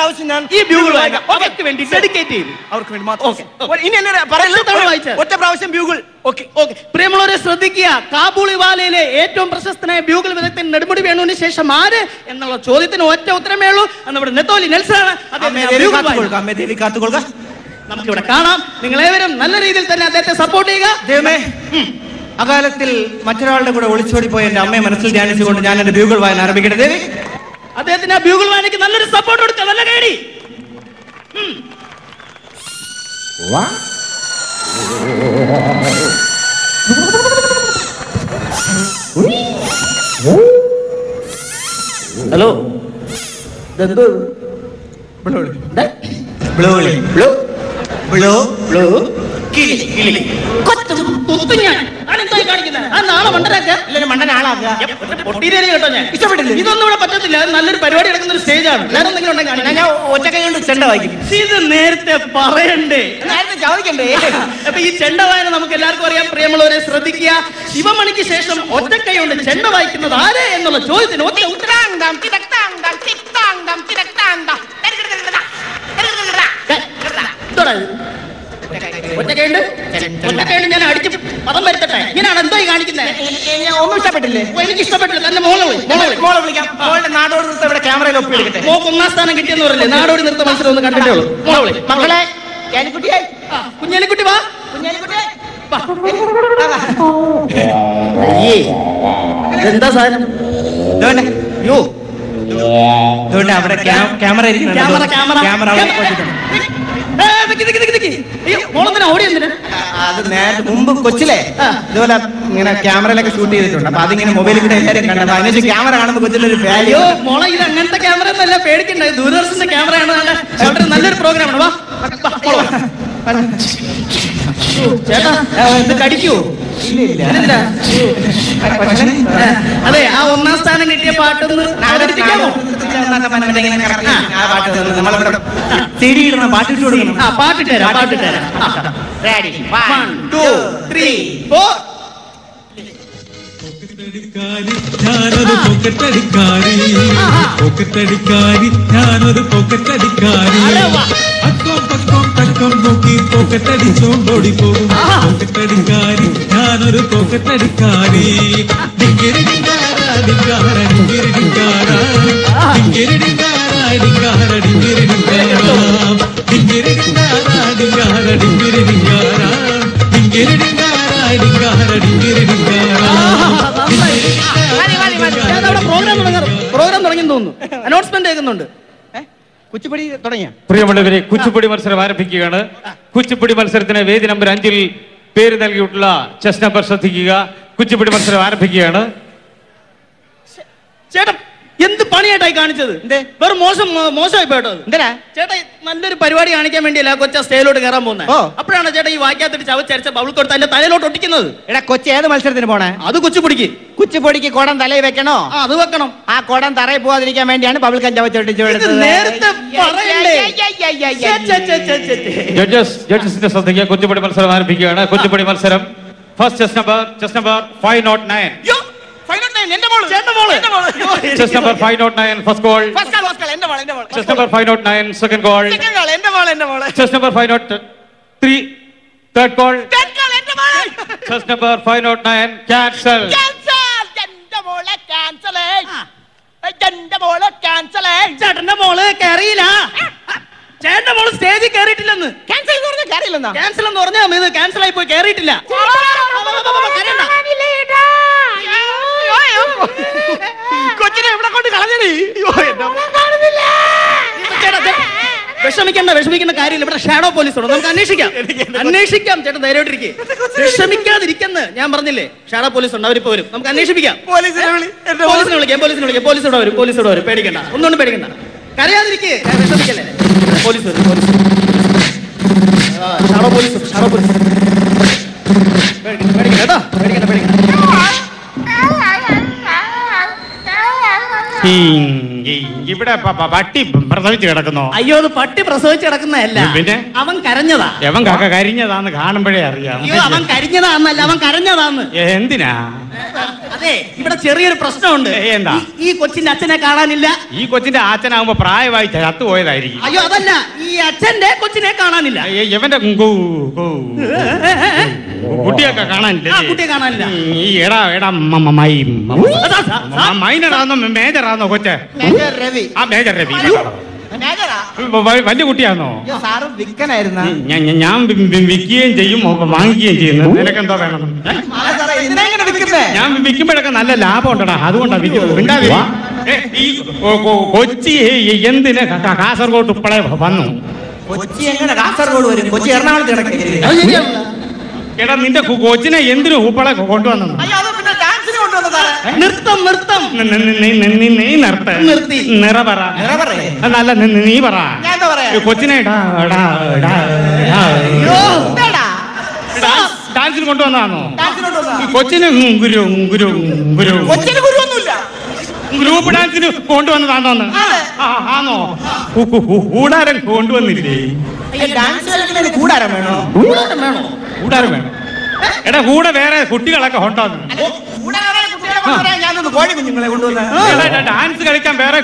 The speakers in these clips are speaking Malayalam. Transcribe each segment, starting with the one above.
പ്രാവശ്യം ഞാൻ ഈ ബ്യൂഗിൾ വായിക്കാം. അവർക്ക് വേണ്ടി ഡെഡിക്കേറ്റ് ചെയ്തു. അവർക്ക് വേണ്ടി മാത്രം. ഇനി എന്നെ ഒറ്റ പ്രാവശ്യം ബ്യൂഗിൾ. Okay okay. പ്രിയമുള്ളവരെ ശ്രദ്ധിക്കുക. കാബൂളിവാലയിലെ ഏറ്റവും പ്രശസ്തനായ ബ്യൂഗിൾ വിദഗ്ധൻ നെടുമുടി വേണുവിന് ശേഷം ആര് എന്നുള്ള ചോദ്യത്തിന് ഒറ്റ ഉത്തരമേ ഉള്ളൂ. നമ്മുടെ നെത്തോലി നെൽസനാണ്. നമുക്കിവിടെ കാണാം. നിങ്ങളേവരും നല്ല രീതിയിൽ തന്നെ അദ്ദേഹത്തെ സപ്പോർട്ട് ചെയ്യുക. ദൈവമേ, അകാലത്തിൽ മറ്റൊരാളുടെ കൂടെ ഒളിച്ചോടി പോയ എന്റെ അമ്മയെ മനസ്സിൽ ധ്യാനിച്ചുകൊണ്ട് ഞാൻ എന്റെ ബ്യൂഗിൾ വായന ആരംഭിക്കട്ടെ. ദേവി, അദ്ദേഹത്തിന് ആ ബ്യൂഗിൾ വായനയ്ക്ക് നല്ലൊരു സപ്പോർട്ട് കൊടുക്കുക. നല്ല കേടി. ഹലോ, ഇതൊന്നും ഇവിടെ പറ്റത്തില്ല. നല്ലൊരു പരിപാടി നടക്കുന്ന ഒരു സ്റ്റേജാണ്. ഇത് നേരത്തെ പറയണ്ടേ, ചോദിക്കണ്ടേ? അപ്പൊ ഈ ചെണ്ട വായന നമുക്ക് എല്ലാവർക്കും അറിയാം. പ്രിയമുള്ളവരെ ശ്രദ്ധിക്കുക. ശിവമണിക്ക് ശേഷം ഒറ്റക്കൈ കൊണ്ട് ചെണ്ട വായിക്കുന്നത് ആര് എന്നുള്ള ചോദ്യത്തിന് ഒറ്റ ഒറ്റക്കൈണ്ട് ഞാൻ അടിച്ച് പദം വരുത്തട്ടെ. ഇങ്ങനെയാണ് എന്തോ കാണിക്കുന്നത്? ഒന്നും ഇഷ്ടപ്പെട്ടില്ലേ? എനിക്ക് ഇഷ്ടപ്പെട്ടില്ല. തന്നെ മോളെ വിളിക്കാം. നാടോടി നൃത്തം ഇവിടെ ക്യാമറയിൽ ഒപ്പിയെടുക്കട്ടെ. മോക്ക് 1ാം സ്ഥാനം കിട്ടിയെന്ന് പറയില്ലേ? നാടോടി നൃത്ത മത്സരം ഒന്ന് കണ്ടിട്ടേ ഉള്ളൂ. മോളെ മകളെ കുഞ്ഞാലിക്കുട്ടി വാ. എന്താ സാധനം? അവിടെ ക്യാമറ അത് നേരത്തെ മുമ്പ് കൊച്ചിലെ ഇതുപോലെ ഇങ്ങനെ ക്യാമറയിലൊക്കെ ഷൂട്ട് ചെയ്തിട്ടുണ്ട്. അപ്പൊ അതിങ്ങനെ മൊബൈലിൽ കൂടെ എല്ലാവരും കണ്ടത്. അതിന് ക്യാമറ കാണുമ്പോൾ കൊച്ചിലൊരു വാല്യൂ. മോളെ ഇത് അങ്ങനത്തെ ക്യാമറ ഒന്നല്ല, പേടിക്കണ്ട. ദൂരദർശന്റെ ക്യാമറയാണ്. വളരെ നല്ലൊരു പ്രോഗ്രാമാണ്. വാ ചേട്ടാ, ഇത് കടിക്കൂ? അതെ, ആ 1ാം സ്ഥാനം കിട്ടിയ പാട്ടൊന്ന് അവതരിപ്പിക്കാമോ? പാട്ടിട്ടേരാം. 1, 2, 3, 4. ഞാനൊരു പൊക്കത്തടിക്കാരി, ഞാനൊരു പൊക്കത്തടിക്കാരി. അക്കം പക്കം തക്കം നോക്കി പൊക്കത്തടിച്ചോണ്ടോടി പോകും പൊക്കത്തടിക്കാരി. ഞാനൊരു പൊക്കത്തടിക്കാരി. പ്രോഗ്രാം തുടങ്ങി തോന്നുന്നു. അനൗൺസ്മെന്റ് കേൾക്കുന്നുണ്ട്. കുച്ചിപ്പുടി തുടങ്ങിയ പ്രിയമുള്ളവരെ, കുച്ചിപ്പുടി മത്സരം ആരംഭിക്കുകയാണ്. കുച്ചിപ്പുടി മത്സരത്തിന് വേദി നമ്പർ 5-ൽ പേര് നൽകിയിട്ടുള്ള ചെസ് നമ്പർ ശ്രദ്ധിക്കുക. കുച്ചിപ്പുടി മത്സരം ആരംഭിക്കുകയാണ്. ചേട്ടാ, എന്ത് പണിയായിട്ടായി കാണിച്ചത്? വെറും മോശമായി പോയിട്ടോ. എന്തിനാ ചേട്ടാ? നല്ലൊരു പരിപാടി കാണിക്കാൻ വേണ്ടിയല്ല കൊച്ച സ്റ്റേജിലോട്ട് കയറാൻ പോകുന്നത്. അപ്പോഴാണ് ചേട്ടാ ഈ വാക്യാത്തിട്ട് ചവച്ചരച്ച ബബിൾ കൊടുത്ത് അതിന്റെ തലയിലോട്ട് ഒട്ടിക്കുന്നത്. എടാ, കൊച്ചി ഏത് മത്സരത്തിന് പോണേ? അത് കുച്ചിപ്പുടിക്ക്. കുച്ചിപ്പൊടിക്ക് കുടം തലയിൽ വെക്കണോ? അത് വെക്കണം. ആ കുടം തറയിൽ പോകാതിരിക്കാൻ വേണ്ടിയാണ് ബബിൾ ചവച്ചൊട്ടിച്ചു. ജഡ്ജസിന്റെ ശ്രദ്ധിക്കുക. കുച്ചിപ്പുടി മത്സരം ആരംഭിക്കുകയാണ്. കുച്ചിപ്പുടി മത്സരം first chess number 509. Chess number 509, first goal. Chess number 509, second goal. Chess number 503, third goal. Chess number 509, cancel. ചേട്ടന്റെ മോള് കയറിയില്ല. ചേട്ടന്റെ മോള് സ്റ്റേജിൽ കയറിയിട്ടില്ലെന്ന്. ക്യാൻസൽ എന്ന് പറഞ്ഞാൽ ഇത് ക്യാൻസൽ ആയി പോയി, കയറിയിട്ടില്ല. കൊച്ചിനെ ഇവിടെ കൊണ്ട് കളഞ്ഞേ. വിഷമിക്കേണ്ട കാര്യമില്ല. ഇവിടെ ഷാഡോ പോലീസ് ഉണ്ട്, നമുക്ക് അന്വേഷിക്കാം. ചേട്ടൻ ധൈര്യമായിട്ടിരിക്കും. വിഷമിക്കാതിരിക്കെന്ന് ഞാൻ പറഞ്ഞില്ലേ. ഷാഡോ പോലീസ് ഉണ്ട്, അവരിപ്പോ വരും. നമുക്ക് അന്വേഷിക്കാം. പോലീസിനെ വിളിക്കാം. പോലീസ് ഇവിടെ വരും. പേടിക്കണ്ട, ഒന്നുകൊണ്ട് പേടിക്കണ്ട. കരയാതിരിക്കേ, വിഷമിക്കല്ലേ. പോലീസ് വരും. ഷാഡോ പോലീസ് പേടിക്കണ്ട കേട്ടോ. പേടിക്കണ്ട. ഇവിടെ പട്ടി പ്രസവിച്ച് കിടക്കുന്നോ? അയ്യോ, അത് പട്ടി പ്രസവിച്ച് കിടക്കുന്നതല്ല. പിന്നെ അവൻ കരഞ്ഞതാ. അവൻ കരിഞ്ഞതാന്ന് കാണുമ്പോഴേ അറിയാം. അവൻ കരിഞ്ഞതാന്നല്ല, അവൻ കരഞ്ഞതാന്ന്. എന്തിനാ? അതെ, ഇവിടെ ചെറിയൊരു പ്രശ്നമുണ്ട്. എന്താ? ഈ കൊച്ചിന്റെ അച്ഛനെ കാണാനില്ല. ഈ കൊച്ചിന്റെ അച്ഛനാകുമ്പോ പ്രായമായി ചത്തുപോയതായിരിക്കും. അയ്യോ അതല്ല, ഈ അച്ഛന്റെ കൊച്ചിനെ കാണാനില്ല. ഇവന്റെ കുട്ടിയൊക്കെ കാണാനില്ല. കുട്ടിയെ കാണാനില്ല. ഈ എടാ മൈനറാന്നോ മേജറാന്നോ കൊച്ചെ? രവി. ആ മേജർ രവി. വലിയ കുട്ടിയാണോ? സാറ് വിൽക്കനായിരുന്ന? ഞാൻ വിൽക്കുകയും ചെയ്യും വാങ്ങിക്കുകയും ചെയ്യുന്നു. നിനക്കെന്തോ വേണം? ഞാൻ വിൽക്കുമ്പോഴൊക്കെ നല്ല ലാഭം ഉണ്ടടാ, അതുകൊണ്ടാണ് വിൽക്കുന്നത്. ഈ കൊച്ചി എന്തിന് കാസർഗോഡ് ഇപ്പോഴേ വന്നു? കൊച്ചി എങ്ങനെ കാസർഗോഡ് വരും? കൊച്ചി എറണാകുളത്ത് കിടക്കില്ല. എടാ നിന്റെ കൊച്ചിനെ എന്തിനു ഉപ്പളെ കൊണ്ടുവന്നു? നൃത്തം നൃത്തം നീ നിർത്തി നിറ പറ. നല്ല നീ പറ. കൊച്ചിനെ ഡാൻസിന് കൊണ്ടുവന്നാണോ? കൊച്ചിന് ഗ്രൂപ്പ് ഡാൻസിന് കൊണ്ടുവന്നതാണോ? ആണോ? കൂടാരം കൊണ്ടുവന്നില്ലേ? കൂടാരം വേണോ? കൂടാരം വേണം. എടാ കൂടെ വേറെ കുട്ടികളൊക്കെ ഉണ്ടോ? ഞാനൊന്ന് കോഴി കുഞ്ഞുങ്ങളെ കൊണ്ടുവന്ന ഡാൻസ് കളിക്കാൻ വേറെ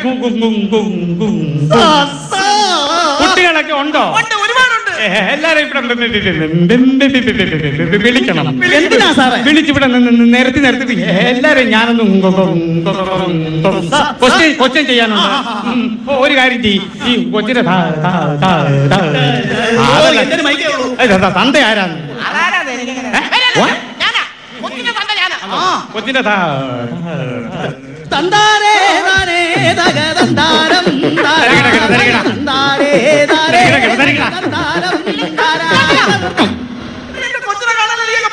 കുട്ടികളൊക്കെ ഉണ്ടോ? എല്ലാരും ഇവിടെ വിളിക്കണം. വിളിച്ചിവിടെ നിരത്തി എല്ലാരും ഞാനൊന്നും കൊച്ചിൻ ചെയ്യാനുണ്ട്. ഒരു കാര്യം ചെയ്യും, ഈ കൊച്ചിന്റെ തന്ത ആരാണ്? കൊച്ചിന്റെ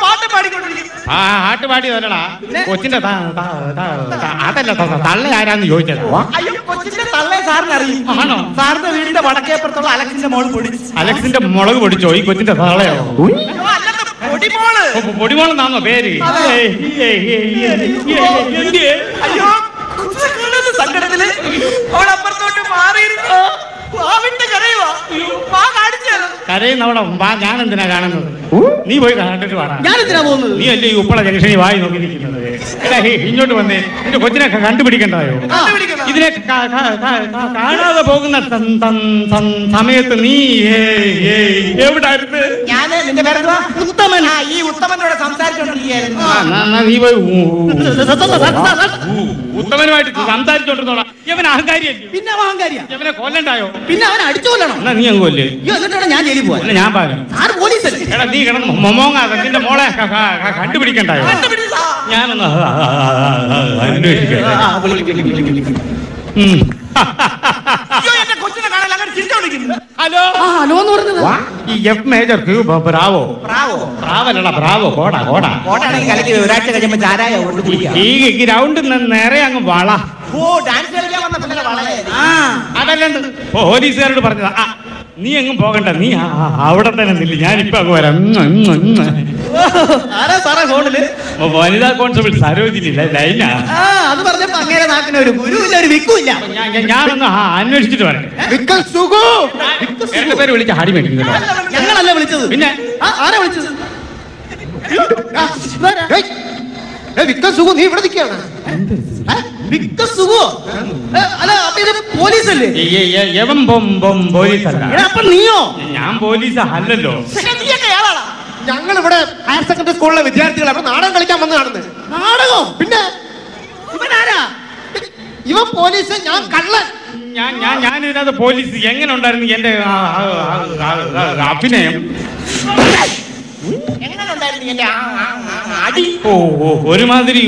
പാട്ട് പാടി വരണടാ. കൊച്ചിന്റെ അതല്ല തള്ള ആരാന്ന് ചോദിച്ചത്. കൊച്ചിന്റെ തള്ളേ സാറിന് അറിയും. ആണോ? സാറിന്റെ വീടിന്റെ വടക്കേപ്പുറത്തുള്ള അലക്സിന്റെ മോള് പൊടിച്ചു. അലക്സിന്റെ മുളക് പൊടിച്ചോ? ഈ കൊച്ചിന്റെ തള്ളയോ? പൊടിമോളെന്നാണോ പേര്? അയ്യോ സങ്കടത്തില് അവളപ്പുറത്തോട്ട് മാറിയിരുന്നു. കരയുന്നവിടെ ഞാൻ എന്തിനാ കാണുന്നത്? നീ പോയി കണ്ടിട്ട് വേണം. ഞാൻ എന്തിനാ പോകുന്നത്? നീ അല്ലേ ഈ ഉപ്പള ജംഗ്ഷനിൽ വായി നോക്കി നിൽക്കുന്നത്? ഇങ്ങോട്ട് വന്നേ, നിന്റെ കൊച്ചിനെ കണ്ടുപിടിക്കണ്ടായോ? ഇതിനെ കാണാതെ പോകുന്ന സമയത്ത് നീ എവിടായിരുന്നു? ഞാൻ നിന്റെ പേരെന്തുവാ? ഉത്തമൻ. ഈ ഉത്തമനോട് സംസാരിച്ചോണ്ടിരിക്കുകയായിരുന്നു. നീ പോയി ഉത്തമനുമായിട്ട് സംസാരിച്ചോണ്ടിരുന്നോളാം. ഇവൻ അഹങ്കാരിയല്ലേ? പിന്നെ അഹങ്കാരിയാ. ഇവനെ കൊല്ലണ്ടായോ? പിന്നെ അവനെ അടിച്ചോല്ലണം. എന്നാ നീ അങ്ങ് കൊല്ലേ. എന്നിട്ടാണ് ഞാൻ ജയിലിൽ പോവാ. ഞാൻ പറഞ്ഞു ആര് പോലീസല്ലേ? എടാ നീ കിടന്ന് മൊമോങ്ങാതെ നിന്റെ മോളെ കണ്ടുപിടിക്കണ്ടായോ? ഞാനൊന്ന് അന്വേഷിക്കാം. ഹലോ ഹലോ എന്ന് പറഞ്ഞത് ഈ എഫ് മേജർ ക്യൂബ് ബ്രാവോ. ബ്രാവല്ലടാ ബ്രാവോ. കോടാ കോടാണെങ്കിൽ കലക്കി ഒരാഴ്ച കഴിയുമ്പോ ചാരായ കൊണ്ട് കുടിക്കാം. ഈ ഗ്രൗണ്ട് നേരെ അങ്ങ് വള. ഡാൻസ് കളിക്കാൻ വന്ന പിള്ളേരെ വളരെ അതല്ലെന്ന് പോലീസുകാരോട് പറഞ്ഞതാ. നീ എങ്ങും പോകണ്ട, നീ അവിടെ തന്നെ നില്ല, ഞാനിപ്പോ അങ്ങ് വരാം. വനിതാ കോൺസ്റ്റബിൾ സരോജിനി ലൈന. അത് പറഞ്ഞപ്പോ അങ്ങനെ നാട്ടിന് ഒരു ഗുരുവില്ല, ഒരു വിക്കുമില്ല. ഞാനൊന്ന് അന്വേഷിച്ചിട്ട് വരട്ടെ. എന്റെ പേര് വിളിച്ച ഹാടി മേടിക്കുന്നു. ഞങ്ങളല്ല വിളിച്ചത്. പിന്നെ ആരാ വിളിച്ചത്? നീ ഇവിടെ നിൽക്കുകയാണ്. പോലീസല്ലേ? പോലീസല്ല. അപ്പൊ നീയോ? ഞാൻ പോലീസ് അല്ലല്ലോ. ഞങ്ങൾ ഇവിടെ ഹയർ സെക്കൻഡറി സ്കൂളിലെ വിദ്യാർത്ഥികൾ അവിടെ നാടകം കളിക്കാൻ വന്നതാണെന്ന്. നാടകോ? പിന്നെ ഇവനാരാ? ഇവൻ പോലീസ്, ഞാൻ കള്ളൻ. ഞാനിതിനകത്ത് പോലീസ്. എങ്ങനെ ഉണ്ടായിരുന്നു എന്റെ അഭിനയം? എങ്ങനെ ഉണ്ടായിരുന്നു എന്റെ അടി? ഒരുമാതിരി